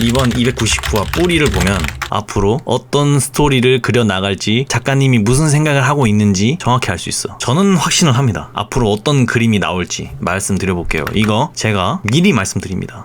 이번 299화 뿌리를 보면 앞으로 어떤 스토리를 그려나갈지 작가님이 무슨 생각을 하고 있는지 정확히 알 수 있어. 저는 확신을 합니다. 앞으로 어떤 그림이 나올지 말씀드려볼게요. 이거 제가 미리 말씀드립니다.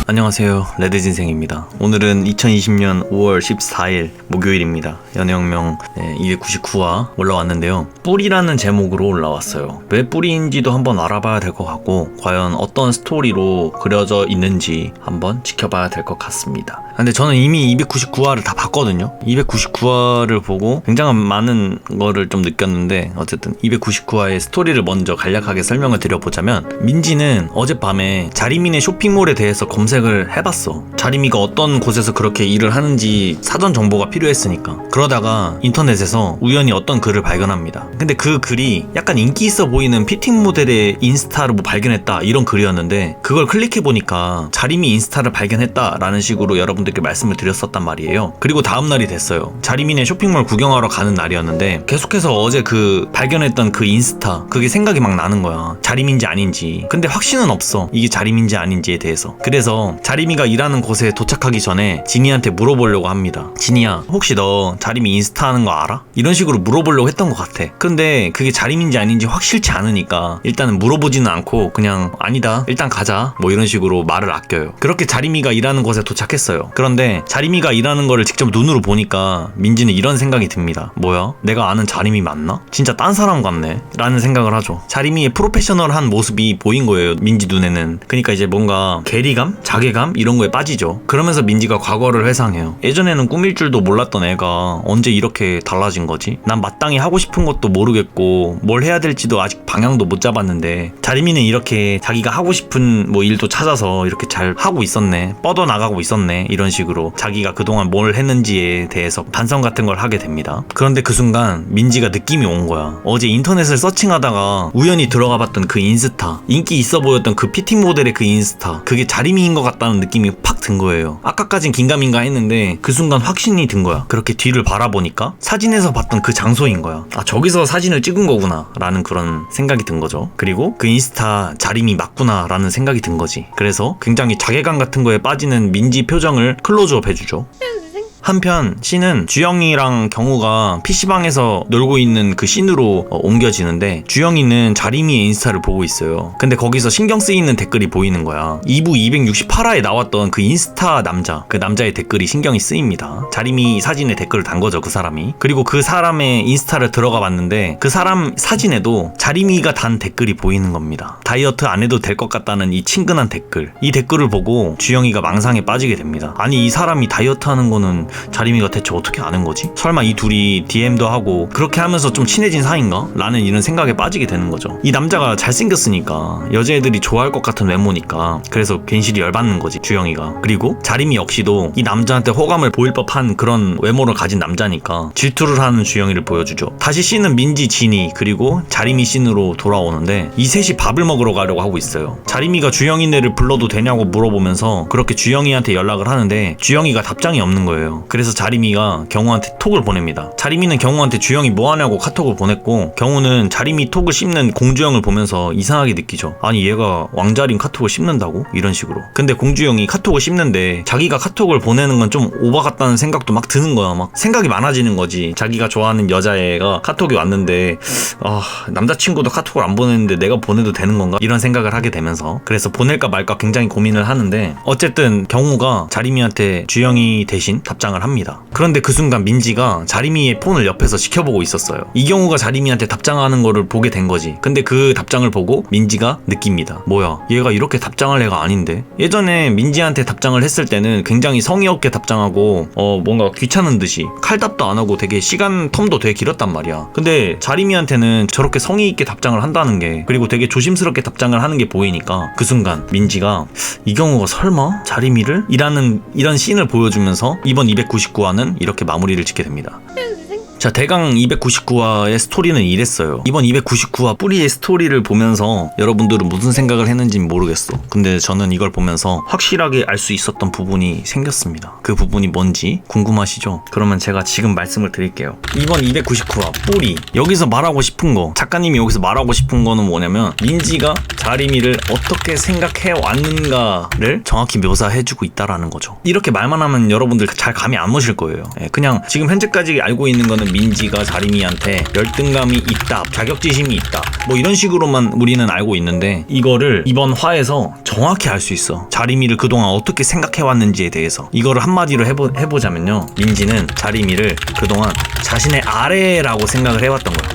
안녕하세요, 레드진생입니다. 오늘은 2020년 5월 14일 목요일입니다. 연애혁명 299화 올라왔는데요. 뿌리라는 제목으로 올라왔어요. 왜 뿌리인지도 한번 알아봐야 될 것 같고 과연 어떤 스토리로 그려져 있는지 한번 지켜봐야 될 것 같습니다. 근데 저는 이미 299화를 다 봤거든요. 299화를 보고 굉장히 많은 거를 좀 느꼈는데 어쨌든 299화의 스토리를 먼저 간략하게 설명을 드려보자면, 민지는 어젯밤에 자리민의 쇼핑몰에 대해서 검색을 해봤어. 자리미가 어떤 곳에서 그렇게 일을 하는지 사전 정보가 필요했으니까. 그러다가 인터넷에서 우연히 어떤 글을 발견합니다. 근데 그 글이 약간 인기 있어 보이는 피팅 모델의 인스타를 발견했다 이런 글이었는데, 그걸 클릭해보니까 자리미 인스타를 발견했다라는 식으로 여러분들께 말씀을 드렸었단 말이에요. 그리고 다음날이 됐어요. 자리민의 쇼핑몰 구경하러 가는 날이었는데 계속해서 어제 그 발견했던 그 인스타, 그게 생각이 막 나는 거야. 자리민지 아닌지. 근데 확신은 없어, 이게 자리민지 아닌지에 대해서. 그래서 자리미가 일하는 곳에 도착하기 전에 지니한테 물어보려고 합니다. 지니야, 혹시 너 자리미 인스타 하는 거 알아? 이런 식으로 물어보려고 했던 것 같아. 근데 그게 자리민지 아닌지 확실치 않으니까 일단은 물어보지는 않고 그냥 아니다, 일단 가자, 뭐 이런 식으로 말을 아껴요. 그렇게 자리미가 일하는 곳에 도착했어요. 그런데 자리미가 일하는 거를 직접 눈으로 보니까 민지는 이런 생각이 듭니다. 뭐야? 내가 아는 자리미 맞나? 진짜 딴 사람 같네? 라는 생각을 하죠. 자리미의 프로페셔널한 모습이 보인 거예요, 민지 눈에는. 그러니까 이제 뭔가 괴리감? 자괴감? 이런 거에 빠지죠. 그러면서 민지가 과거를 회상해요. 예전에는 꿈일 줄도 몰랐던 애가 언제 이렇게 달라진 거지? 난 마땅히 하고 싶은 것도 모르겠고 뭘 해야 될지도 아직 방향도 못 잡았는데 자리미는 이렇게 자기가 하고 싶은 뭐 일도 찾아서 이렇게 잘 하고 있었네, 뻗어나가고 있었네, 이런 식으로 자기가 그동안 뭘 했는지에 대해서 반성 같은 걸 하게 됩니다. 그런데 그 순간 민지가 느낌이 온 거야. 어제 인터넷을 서칭하다가 우연히 들어가 봤던 그 인스타, 인기 있어 보였던 그 피팅 모델의 그 인스타, 그게 자리미인 것 같다는 느낌이 팍 든 거예요. 아까까진 긴가민가 했는데 그 순간 확신이 든 거야. 그렇게 뒤를 바라보니까 사진에서 봤던 그 장소인 거야. 아, 저기서 사진을 찍은 거구나 라는 그런 생각이 든 거죠. 그리고 그 인스타 자리미 맞구나 라는 생각이 든 거지. 그래서 굉장히 자괴감 같은 거에 빠지는 민지 표정을 클로즈업 해주죠. 한편 씬은 주영이랑 경우가 PC방에서 놀고 있는 그 씬으로 옮겨지는데, 주영이는 자리미의 인스타를 보고 있어요. 근데 거기서 신경 쓰이는 댓글이 보이는 거야. 2부 268화에 나왔던 그 인스타 남자, 그 남자의 댓글이 신경이 쓰입니다. 자리미 사진에 댓글을 단 거죠, 그 사람이. 그리고 그 사람의 인스타를 들어가 봤는데 그 사람 사진에도 자리미가 단 댓글이 보이는 겁니다. 다이어트 안 해도 될 것 같다는 이 친근한 댓글. 이 댓글을 보고 주영이가 망상에 빠지게 됩니다. 아니, 이 사람이 다이어트 하는 거는 자리미가 대체 어떻게 아는 거지? 설마 이 둘이 DM도 하고 그렇게 하면서 좀 친해진 사이인가? 라는 이런 생각에 빠지게 되는 거죠. 이 남자가 잘생겼으니까, 여자애들이 좋아할 것 같은 외모니까, 그래서 괜시리 열받는 거지, 주영이가. 그리고 자리미 역시도 이 남자한테 호감을 보일 법한 그런 외모를 가진 남자니까 질투를 하는 주영이를 보여주죠. 다시 씬은 민지, 지니 그리고 자리미 씬으로 돌아오는데, 이 셋이 밥을 먹으러 가려고 하고 있어요. 자리미가 주영이네를 불러도 되냐고 물어보면서 그렇게 주영이한테 연락을 하는데 주영이가 답장이 없는 거예요. 그래서 자리미가 경우한테 톡을 보냅니다. 자리미는 경우한테 주영이 뭐하냐고 카톡을 보냈고, 경우는 자리미 톡을 씹는 공주영을 보면서 이상하게 느끼죠. 아니, 얘가 왕자림 카톡을 씹는다고? 이런 식으로. 근데 공주영이 카톡을 씹는데 자기가 카톡을 보내는 건 좀 오바 같다는 생각도 막 드는 거야. 막 생각이 많아지는 거지. 자기가 좋아하는 여자애가 카톡이 왔는데 남자친구도 카톡을 안 보냈는데 내가 보내도 되는 건가? 이런 생각을 하게 되면서, 그래서 보낼까 말까 굉장히 고민을 하는데, 어쨌든 경우가 자리미한테 주영이 대신 답장을 합니다. 그런데 그 순간 민지가 자리미의 폰을 옆에서 지켜보고 있었어요. 이경우가 자리미한테 답장하는 거를 보게 된 거지. 근데 그 답장을 보고 민지가 느낍니다. 뭐야, 얘가 이렇게 답장할 애가 아닌데? 예전에 민지한테 답장을 했을 때는 굉장히 성의 없게 답장하고 뭔가 귀찮은 듯이 칼답도 안 하고 되게 시간 텀도 되게 길었단 말이야. 근데 자리미한테는 저렇게 성의 있게 답장을 한다는 게, 그리고 되게 조심스럽게 답장을 하는 게 보이니까 그 순간 민지가 이경우가 설마 자리미를? 이런 씬을 보여주면서 이번 299화는 이렇게 마무리를 짓게 됩니다. 자, 대강 299화의 스토리는 이랬어요. 이번 299화 뿌리의 스토리를 보면서 여러분들은 무슨 생각을 했는지는 모르겠어. 근데 저는 이걸 보면서 확실하게 알 수 있었던 부분이 생겼습니다. 그 부분이 뭔지 궁금하시죠? 그러면 제가 지금 말씀을 드릴게요. 이번 299화 뿌리, 여기서 말하고 싶은 거, 작가님이 여기서 말하고 싶은 거는 뭐냐면 민지가 자리미를 어떻게 생각해 왔는가를 정확히 묘사해주고 있다라는 거죠. 이렇게 말만 하면 여러분들 잘 감이 안 오실 거예요. 그냥 지금 현재까지 알고 있는 거는 민지가 자리미한테 열등감이 있다, 자격지심이 있다, 뭐 이런 식으로만 우리는 알고 있는데, 이거를 이번 화에서 정확히 알 수 있어. 자리미를 그동안 어떻게 생각해왔는지에 대해서. 이거를 한마디로 해보자면요, 민지는 자리미를 그동안 자신의 아래라고 생각을 해왔던 거야.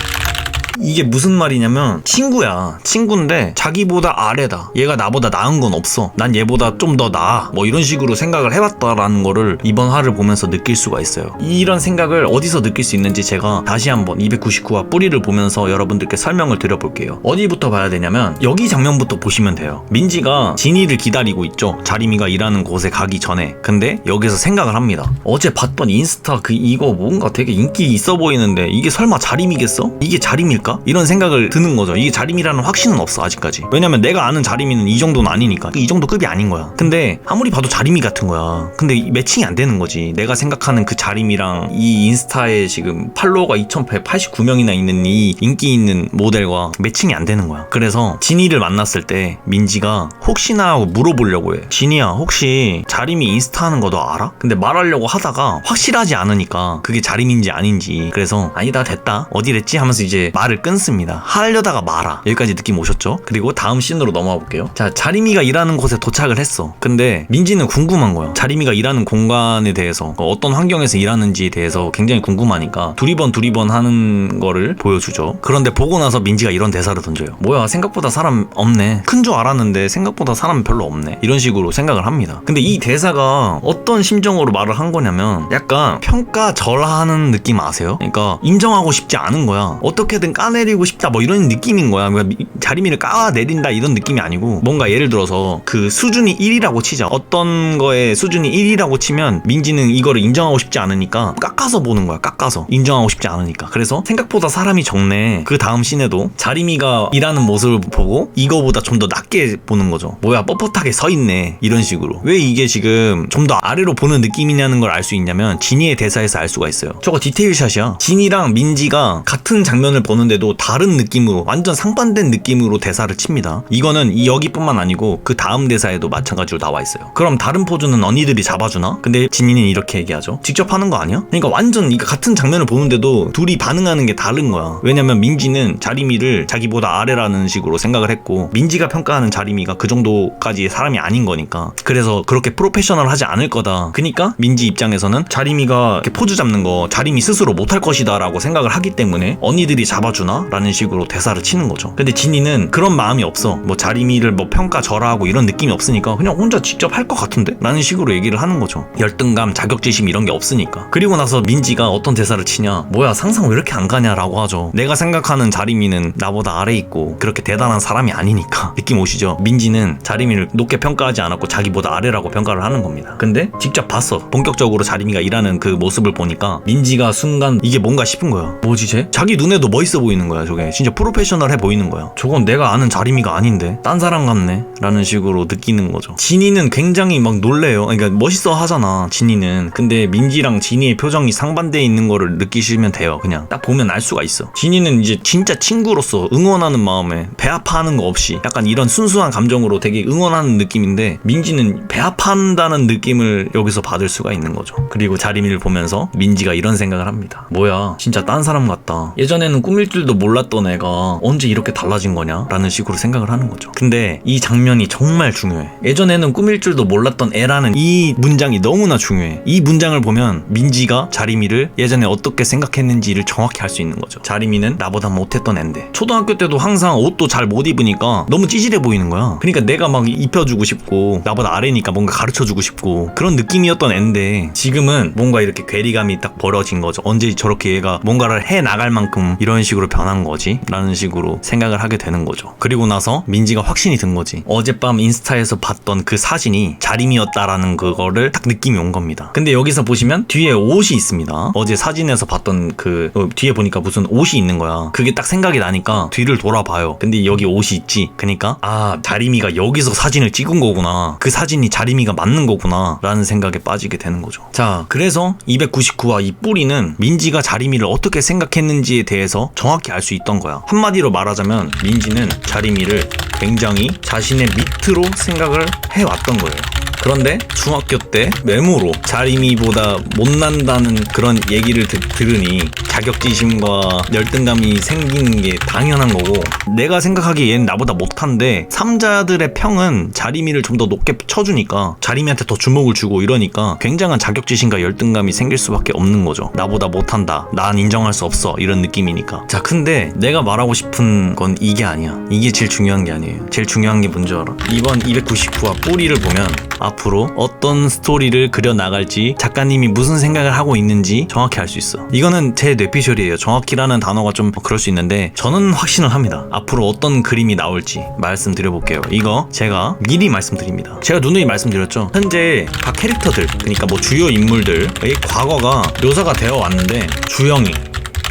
이게 무슨 말이냐면 친구야. 친구인데 자기보다 아래다. 얘가 나보다 나은 건 없어. 난 얘보다 좀 더 나아. 뭐 이런 식으로 생각을 해왔다라는 거를 이번 화를 보면서 느낄 수가 있어요. 이런 생각을 어디서 느낄 수 있는지 제가 다시 한번 299화 뿌리를 보면서 여러분들께 설명을 드려볼게요. 어디부터 봐야 되냐면 여기 장면부터 보시면 돼요. 민지가 진이를 기다리고 있죠. 자리미가 일하는 곳에 가기 전에. 근데 여기서 생각을 합니다. 어제 봤던 인스타 이거 뭔가 되게 인기 있어 보이는데 이게 설마 자리미겠어? 이게 자리미일까? 이런 생각을 드는 거죠. 이게 자리미라는 확신은 없어 아직까지. 왜냐면 내가 아는 자리미는 이 정도는 아니니까. 이 정도 급이 아닌 거야. 근데 아무리 봐도 자리미 같은 거야. 근데 매칭이 안 되는 거지. 내가 생각하는 그 자리미랑 이 인스타에 지금 팔로워가 2189명이나 있는 이 인기 있는 모델과 매칭이 안 되는 거야. 그래서 진이를 만났을 때 민지가 혹시나 하고 물어보려고 해. 진이야, 혹시 자리미 인스타 하는 거 너 알아? 근데 말하려고 하다가 확실하지 않으니까 그게 자리미인지 아닌지. 그래서 아니다, 됐다, 어디랬지 하면서 이제 말을 끊습니다. 하려다가 말아. 여기까지 느낌 오셨죠? 그리고 다음 씬으로 넘어가 볼게요. 자, 자리미가 일하는 곳에 도착을 했어. 근데 민지는 궁금한 거야. 자리미가 일하는 공간에 대해서, 어떤 환경에서 일하는지에 대해서 굉장히 궁금하니까 두리번 하는 거를 보여주죠. 그런데 보고 나서 민지가 이런 대사를 던져요. 뭐야, 생각보다 사람 없네. 큰 줄 알았는데 생각보다 사람 별로 없네. 이런 식으로 생각을 합니다. 근데 이 대사가 어떤 심정으로 말을 한 거냐면 약간 평가절하하는 느낌 아세요? 그러니까 인정하고 싶지 않은 거야. 어떻게든 까내리고 싶다, 뭐 이런 느낌인 거야. 그러니까 자리미를 까내린다 이런 느낌이 아니고, 뭔가 예를 들어서 그 수준이 1이라고 치자. 어떤 거에 수준이 1이라고 치면 민지는 이거를 인정하고 싶지 않으니까 깎아서 보는 거야. 깎아서. 인정하고 싶지 않으니까. 그래서 생각보다 사람이 적네. 그 다음 씬에도 자리미가 일하는 모습을 보고 이거보다 좀 더 낮게 보는 거죠. 뭐야, 뻣뻣하게 서 있네. 이런 식으로. 왜 이게 지금 좀 더 아래로 보는 느낌이냐는 걸 알 수 있냐면 진이의 대사에서 알 수가 있어요. 저거 디테일샷이야. 진이랑 민지가 같은 장면을 보는데도 다른 느낌으로, 완전 상반된 느낌으로 대사를 칩니다. 이거는 여기뿐만 아니고 그 다음 대사에도 마찬가지로 나와 있어요. 그럼 다른 포즈는 언니들이 잡아주나? 근데 진이는 이렇게 얘기하죠. 직접 하는 거 아니야? 그러니까 완전 같은 장면을 보는데도 둘이 반응하는 게 다른 거야. 왜냐면 민지는 자리미를 자기보다 아래라는 식으로 생각을 했고, 민지가 평가하는 자리미가 그 정도까지의 사람이 아닌 거니까. 그래서 그렇게 프로페셔널하지 않을 거다. 그러니까 민지 입장에서는 자리미가 이렇게 포즈 잡는 거 자리미 스스로 못할 것이다 라고 생각을 하기 때문에 언니들이 잡아주나? 라는 식으로 대사를 치는 거죠. 근데 진이는 그런 마음이 없어. 뭐 자리미를 뭐 평가절하하고 이런 느낌이 없으니까 그냥 혼자 직접 할 것 같은데? 라는 식으로 얘기를 하는 거죠. 열등감, 자격지심 이런 게 없으니까. 그리고 나서 민지가 어떤 대사를 치냐, 뭐야, 상상 왜 이렇게 안 가냐 라고 하죠. 내가 생각하는 자리미는 나보다 아래 있고 그렇게 대단한 사람이 아니니까. 느낌 오시죠? 민지는 자리미를 높게 평가하지 않았고 자기보다 아래라고 평가를 하는 겁니다. 근데 직접 봤어. 본격적으로 자리미가 일하는 그 모습을 보니까 민지가 순간 이게 뭔가 싶은 거야. 뭐지 쟤? 자기 눈에도 멋있어 보이는 거야. 저게 진짜 프로페셔널해 보이는 거야. 저건 내가 아는 자리미가 아닌데 딴 사람 같네 라는 식으로 느끼는 거죠. 진이는 굉장히 막 놀래요. 그러니까 멋있어 하잖아, 진이는. 근데 민지랑 진이의 표정이 상반되어 있는 거를 느끼시면 돼요. 그냥 딱 보면 알 수가 있어. 진이는 이제 진짜 친구로서 응원하는 마음에 배 아파하는 거 없이 약간 이런 순수한 감정으로 되게 응원하는 느낌인데, 민지는 배 아파한다는 느낌을 여기서 받을 수가 있는 거죠. 그리고 자리미를 보면서 민지가 이런 생각을 합니다. 뭐야, 진짜 딴 사람 같다. 예전에는 꿈일 줄도 몰랐던 애가 언제 이렇게 달라진 거냐? 라는 식으로 생각을 하는 거죠. 근데 이 장면이 정말 중요해. 예전에는 꿈일 줄도 몰랐던 애라는 이 문장이 너무나 중요해. 이 문장을 보면 민지가 자리미를 예전에 어떻게 생각했는지를 정확히 알 수 있는 거죠. 자리미는 나보다 못했던 앤데, 초등학교 때도 항상 옷도 잘 못 입으니까 너무 찌질해 보이는 거야. 그러니까 내가 막 입혀주고 싶고 나보다 아래니까 뭔가 가르쳐주고 싶고 그런 느낌이었던 앤데, 지금은 뭔가 이렇게 괴리감이 딱 벌어진 거죠. 언제 저렇게 얘가 뭔가를 해 나갈 만큼 이런 식으로 변한 거지? 라는 식으로 생각을 하게 되는 거죠. 그리고 나서 민지가 확신이 든 거지. 어젯밤 인스타에서 봤던 그 사진이 자림이었다라는 그거를 딱 느낌이 온 겁니다. 근데 여기서 보시면 뒤에 옷이 있습니다. 어제 사진에서 봤던 그 뒤에 보니까 무슨 옷이 있는 거야. 그게 딱 생각이 나니까 뒤를 돌아봐요. 근데 여기 옷이 있지. 그러니까 자림이가 여기서 사진을 찍은 거구나. 그 사진이 자림이가 맞는 거구나 라는 생각에 빠지게 되는 거죠. 자, 그래서 299화 이 뿌리는 민지가 자림이를 어떻게 생각했는지에 대해서 정확히 알 수 있던 거야. 한마디로 말하자면 민지는 자림이를 굉장히 자신의 밑으로 생각을 해왔던 거예요. 그런데 중학교 때 외모로 자림이보다 못난다는 그런 얘기를 들으니 자격지심과 열등감이 생기는 게 당연한 거고, 내가 생각하기에 얘는 나보다 못한데 삼자들의 평은 자림이를 좀 더 높게 쳐주니까 자림이한테 더 주목을 주고 이러니까 굉장한 자격지심과 열등감이 생길 수밖에 없는 거죠. 나보다 못한다, 난 인정할 수 없어, 이런 느낌이니까. 자, 근데 내가 말하고 싶은 건 이게 아니야. 이게 제일 중요한 게 아니에요. 제일 중요한 게 뭔지 알아? 이번 299화 뿌리를 보면 앞으로 어떤 스토리를 그려나갈지, 작가님이 무슨 생각을 하고 있는지 정확히 알 수 있어. 이거는 제 뇌피셜이에요. 정확히라는 단어가 좀 그럴 수 있는데 저는 확신을 합니다. 앞으로 어떤 그림이 나올지 말씀드려볼게요. 이거 제가 미리 말씀드립니다. 제가 누누이 말씀드렸죠. 현재 각 캐릭터들, 그러니까 뭐 주요 인물들의 과거가 묘사가 되어 왔는데 주영이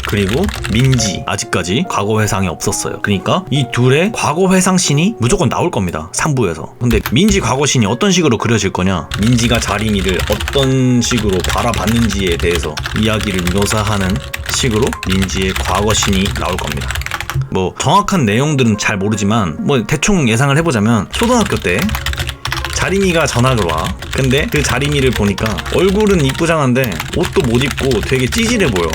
그리고 민지 아직까지 과거 회상이 없었어요. 그러니까 이 둘의 과거 회상씬이 무조건 나올 겁니다. 3부에서. 근데 민지 과거씬이 어떤 식으로 그려질 거냐, 민지가 자림이를 어떤 식으로 바라봤는지에 대해서 이야기를 묘사하는 식으로 민지의 과거씬이 나올 겁니다. 뭐 정확한 내용들은 잘 모르지만 뭐 대충 예상을 해보자면, 초등학교 때 자림이가 전학을 와. 근데 그 자림이를 보니까 얼굴은 이쁘장한데 옷도 못 입고 되게 찌질해 보여.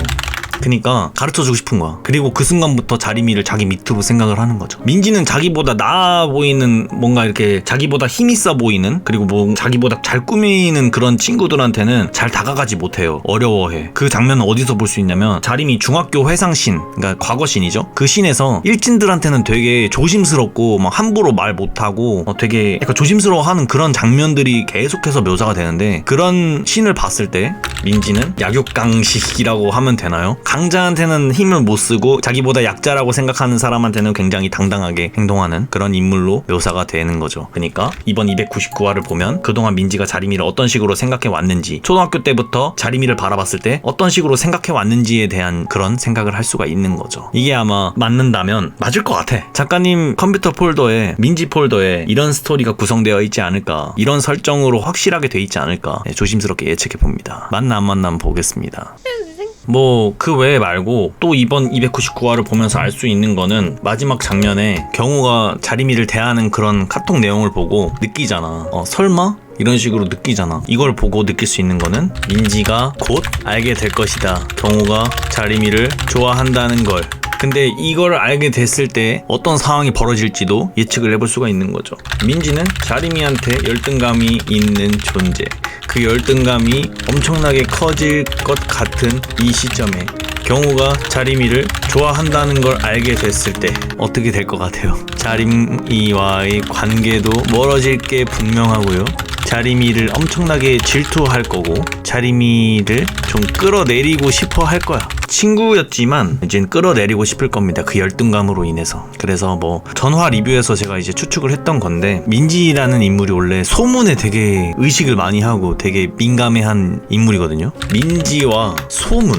그니까 가르쳐주고 싶은 거야. 그리고 그 순간부터 자림이를 자기 밑으로 생각을 하는 거죠. 민지는 자기보다 나아 보이는, 뭔가 이렇게 자기보다 힘 있어 보이는, 그리고 뭐 자기보다 잘 꾸미는 그런 친구들한테는 잘 다가가지 못해요. 어려워해. 그 장면은 어디서 볼 수 있냐면, 자림이 중학교 회상씬, 그러니까 과거씬이죠. 그 씬에서 일진들한테는 되게 조심스럽고 막 함부로 말 못하고 되게 약간 조심스러워하는 그런 장면들이 계속해서 묘사가 되는데, 그런 씬을 봤을 때 민지는 약육강식이라고 하면 되나요? 강자한테는 힘을 못 쓰고 자기보다 약자라고 생각하는 사람한테는 굉장히 당당하게 행동하는 그런 인물로 묘사가 되는 거죠. 그러니까 이번 299화를 보면 그동안 민지가 자림이를 어떤 식으로 생각해 왔는지, 초등학교 때부터 자림이를 바라봤을 때 어떤 식으로 생각해 왔는지에 대한 그런 생각을 할 수가 있는 거죠. 이게 아마 맞는다면 맞을 것 같아. 작가님 컴퓨터 폴더에, 민지 폴더에 이런 스토리가 구성되어 있지 않을까, 이런 설정으로 확실하게 돼 있지 않을까, 조심스럽게 예측해 봅니다. 맞나 안 맞나 보겠습니다. 뭐 그 외에 말고 또 이번 299화를 보면서 알 수 있는 거는, 마지막 장면에 경우가 자림이를 대하는 그런 카톡 내용을 보고 느끼잖아. 설마? 이런 식으로 느끼잖아. 이걸 보고 느낄 수 있는 거는 민지가 곧 알게 될 것이다. 경우가 자림이를 좋아한다는 걸. 근데 이걸 알게 됐을 때 어떤 상황이 벌어질지도 예측을 해볼 수가 있는 거죠. 민지는 자림이한테 열등감이 있는 존재. 그 열등감이 엄청나게 커질 것 같은 이 시점에 경우가 자림이를 좋아한다는 걸 알게 됐을 때 어떻게 될 것 같아요? 자림이와의 관계도 멀어질 게 분명하고요. 자림이를 엄청나게 질투할 거고, 자림이를 좀 끌어내리고 싶어 할 거야. 친구였지만 이젠 끌어내리고 싶을 겁니다. 그 열등감으로 인해서. 그래서 뭐 전화 리뷰에서 제가 이제 추측을 했던 건데, 민지라는 인물이 원래 소문에 되게 의식을 많이 하고 되게 민감해한 인물이거든요. 민지와 소문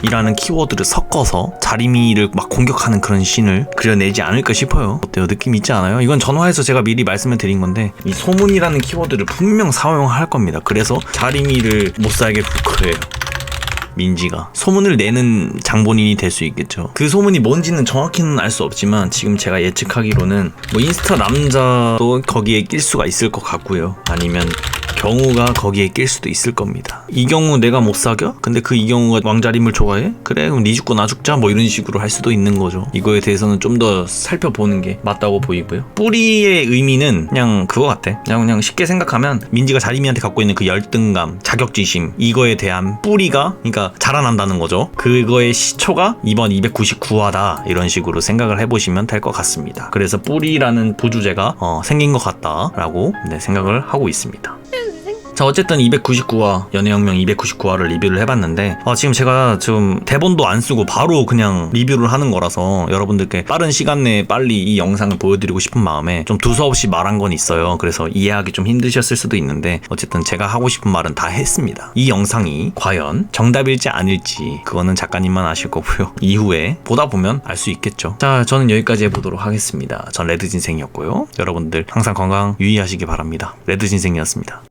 이라는 키워드를 섞어서 자림이를 막 공격하는 그런 씬을 그려내지 않을까 싶어요. 어때요? 느낌 있지 않아요? 이건 전화에서 제가 미리 말씀을 드린 건데, 이 소문이라는 키워드를 분명 사용할 겁니다. 그래서 자림이를 못 살게 굴 거예요. 민지가 소문을 내는 장본인이 될 수 있겠죠. 그 소문이 뭔지는 정확히는 알 수 없지만 지금 제가 예측하기로는 뭐 인스타 남자도 거기에 낄 수가 있을 것 같고요. 아니면 경우가 거기에 낄 수도 있을 겁니다. 이경우 내가 못 사겨? 근데 그 이경우가 왕자림을 좋아해? 그래 그럼 니 죽고 나 죽자, 뭐 이런 식으로 할 수도 있는 거죠. 이거에 대해서는 좀 더 살펴보는 게 맞다고 보이고요. 뿌리의 의미는 그냥 그거 같아. 그냥 쉽게 생각하면 민지가 자림이한테 갖고 있는 그 열등감, 자격지심, 이거에 대한 뿌리가, 그러니까 자라난다는 거죠. 그거의 시초가 이번 299화다, 이런 식으로 생각을 해보시면 될 것 같습니다. 그래서 뿌리라는 부주제가 생긴 것 같다라고 생각을 하고 있습니다. 자, 어쨌든 299화, 연애혁명 299화를 리뷰를 해봤는데 지금 제가 좀 대본도 안 쓰고 바로 그냥 리뷰를 하는 거라서 여러분들께 빠른 시간 내에 빨리 이 영상을 보여드리고 싶은 마음에 좀 두서없이 말한 건 있어요. 그래서 이해하기 좀 힘드셨을 수도 있는데 어쨌든 제가 하고 싶은 말은 다 했습니다. 이 영상이 과연 정답일지 아닐지 그거는 작가님만 아실 거고요. 이후에 보다 보면 알 수 있겠죠. 자, 저는 여기까지 해보도록 하겠습니다. 전 레드진생이었고요. 여러분들 항상 건강 유의하시기 바랍니다. 레드진생이었습니다.